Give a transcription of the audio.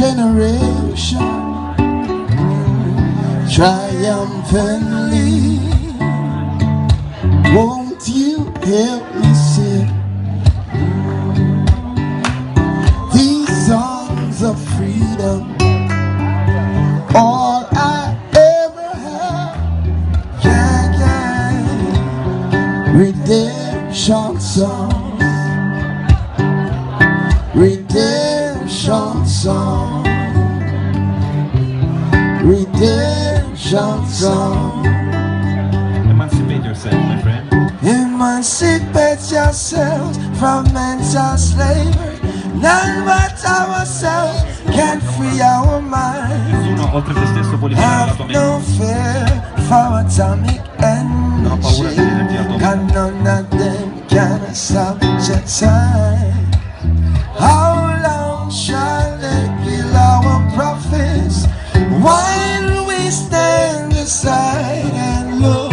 generation triumphantly. Won't you help me sing these songs of freedom? All I ever had, yeah, yeah. Redemption songs, redemption songs, redemption songs. Emancipate yourself, my friend. Emancipate yourselves from mental slavery. None but ourselves can free our minds. Nessuno oltre te stesso può liberare la tua Have no mente. fear for atomic Non ho paura energy, dell'energia atomica. and none of them can stop your time.